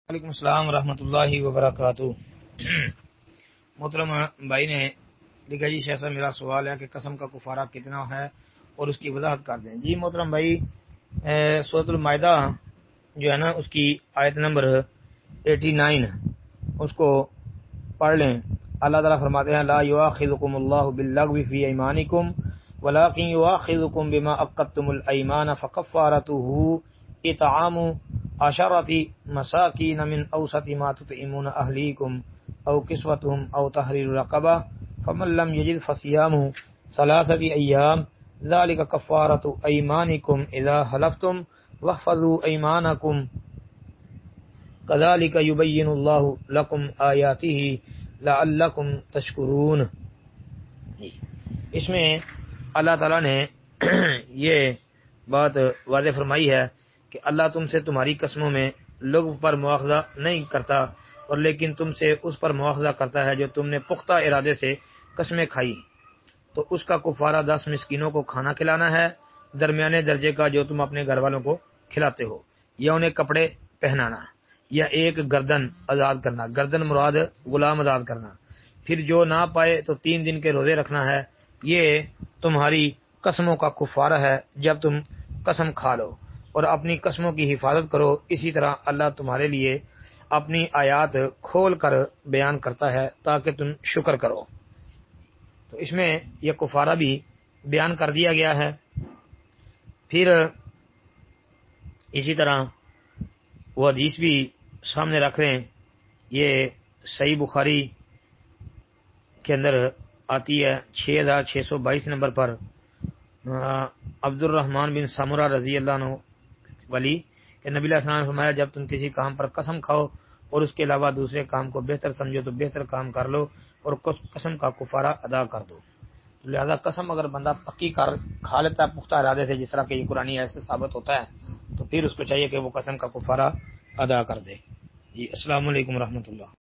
وعلیکم السلام ورحمۃ اللہ وبرکاتہ۔ محترم بھائی نے لکھا جی شیخ صاحب میرا سوال ہے کہ قسم کا کفارہ کتنا ہے اور اس کی وضاحت کر دیں۔ جی محترم بھائی، سورۃ المائدہ جو ہے نا اس کی آیت نمبر 89 اس کو پڑھ لیں۔ اللہ تعالیٰ فرماتے ہیں لا یؤاخذکم اللہ باللغو فی ایمانکم ولکن یؤاخذکم بما عقدتم الایمان فکفارتہ اطعام عشرة مساکین من اوسط ما تطعمون اہلیکم او کسوتہم او تحریر رقبہ فمن لم یجد فصیام ثلاثة ایام ذلک کفارۃ ایمانکم اذا حلفتم واحفظوا ایمانکم کذالک یبین اللہ لکم آیاتہ لعلکم تشکرون۔ اس میں اللہ تعالیٰ نے یہ بات واضح فرمائی ہے کہ اللہ تم سے تمہاری قسموں میں لغو پر مواخذہ نہیں کرتا، اور لیکن تم سے اس پر مواخذہ کرتا ہے جو تم نے پختہ ارادے سے قسمیں کھائی، تو اس کا کفارہ 10 مسکینوں کو کھانا کھلانا ہے درمیانے درجے کا جو تم اپنے گھر والوں کو کھلاتے ہو، یا انہیں کپڑے پہنانا، یا ایک گردن آزاد کرنا، گردن مراد غلام آزاد کرنا۔ پھر جو نہ پائے تو 3 دن کے روزے رکھنا ہے۔ یہ تمہاری قسموں کا کفارہ ہے جب تم قسم کھا لو، اور اپنی قسموں کی حفاظت کرو۔ اسی طرح اللہ تمہارے لیے اپنی آیات کھول کر بیان کرتا ہے تاکہ تم شکر کرو۔ تو اس میں یہ کفارہ بھی بیان کر دیا گیا ہے۔ پھر اسی طرح وہ حدیث بھی سامنے رکھ رہے ہیں، یہ صحیح بخاری کے اندر آتی ہے 6622 نمبر پر۔ عبد الرحمن بن سمرہ رضی اللہ عنہ ولی کہ نبی علیہ السلام نے فرمایا جب تم کسی کام پر قسم کھاؤ اور اس کے علاوہ دوسرے کام کو بہتر سمجھو تو بہتر کام کر لو اور قسم کا کفارہ ادا کر دو۔ لہذا قسم اگر بندہ پکی کھا لیتا ہے پختہ ارادے سے، جس طرح کہ یہ قرآنی ایسے ثابت ہوتا ہے، تو پھر اس کو چاہیے کہ وہ قسم کا کفارہ ادا کر دے۔ جی السلام علیکم ورحمۃ اللہ۔